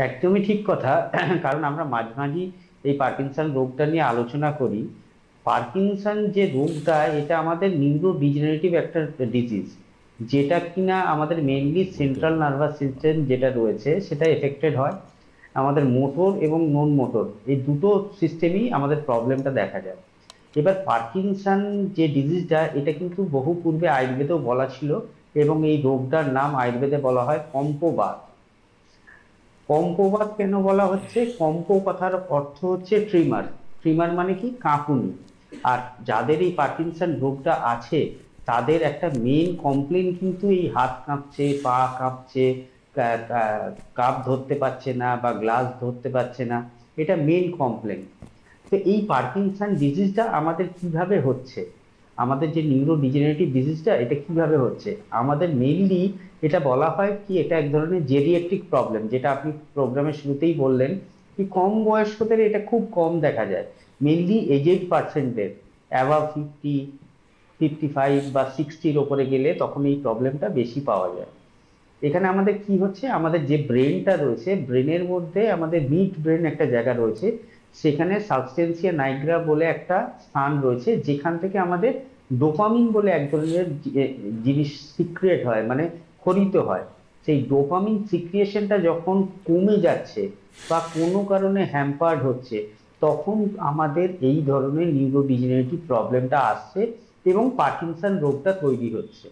একদমই ঠিক কথা। কারণ আমরা মাঝে মাঝে এই পার্কিনসন রোগটা নিয়ে আলোচনা করি। পার্কিনসন যে রোগটা, এটা আমাদের নিউরো ডিজেনারেটিভ একটা ডিজিজ, যেটা কিনা আমাদের মেইনলি ওকে। সেন্ট্রাল নার্ভাস সিস্টেম যেটা রয়েছে সেটা এফেক্টেড হয়। আমাদের মোটর এবং নন মোটর এই দুটো সিস্টেমই আমাদের প্রবলেমটা দেখা যায়। এবার পার্কিনসন যে ডিজিজটা, এটা কিন্তু বহু পূর্বে আয়ুর্বেদেও বলা ছিল, এবং এই রোগটার নাম আয়ুর্বেদে বলা হয় কম্পবাত। কম্পবাত কেন বলা হচ্ছে? কম্প কথার অর্থ হচ্ছে ট্রিমার। ট্রিমার মানে কি? কাঁপুনি। আর যাদের এই পার্কিনসন রোগটা আছে, তাদের একটা মেইন কমপ্লেন কিন্তু এই হাত কাঁপছে, পা কাঁপছে, কাপ ধরতে পারছে না বা গ্লাস ধরতে পারছে না। এটা মেইন কমপ্লেন। তো এই পার্কিনসন ডিজিজটা আমাদের কিভাবে হচ্ছে, আমাদের যে নিউরো ডিজেনারেটিভ ডিজিজটা, এটা কিভাবে হচ্ছে? আমাদের মেইনলি এটা বলা হয় কি, এটা এক ধরনের জেরিয়াট্রিক প্রবলেম, যেটা আপনি প্রোগ্রামের শুরুতেই বললেন কি কম বয়স্কদের এটা খুব কম দেখা যায়। মেইনলি এজেড পার্সেন্টের, অ্যাভাব 50, 55 বা 60-র ওপরে গেলে তখন এই প্রবলেমটা বেশি পাওয়া যায়। এখানে আমাদের কি হচ্ছে, আমাদের যে ব্রেনটা রয়েছে, ব্রেনের মধ্যে আমাদের মিড ব্রেন একটা জায়গা রয়েছে, সেখানে সাবস্টেন্সিয়া নাইগ্রা বলে একটা স্থান রয়েছে, যেখান থেকে আমাদের ডোপামিন বলে এক ধরনের জিনিস সিক্রিয়েট হয়, মানে ক্ষরিত হয়। সেই ডোপামিন সিক্রিয়েশনটা যখন কমে যাচ্ছে বা কোনো কারণে হ্যাম্পার্ড হচ্ছে, তখন আমাদের এই ধরনের নিউরোডিজেনারেটিভ প্রবলেমটা আসছে এবং পার্কিনসন রোগটা তৈরি হচ্ছে।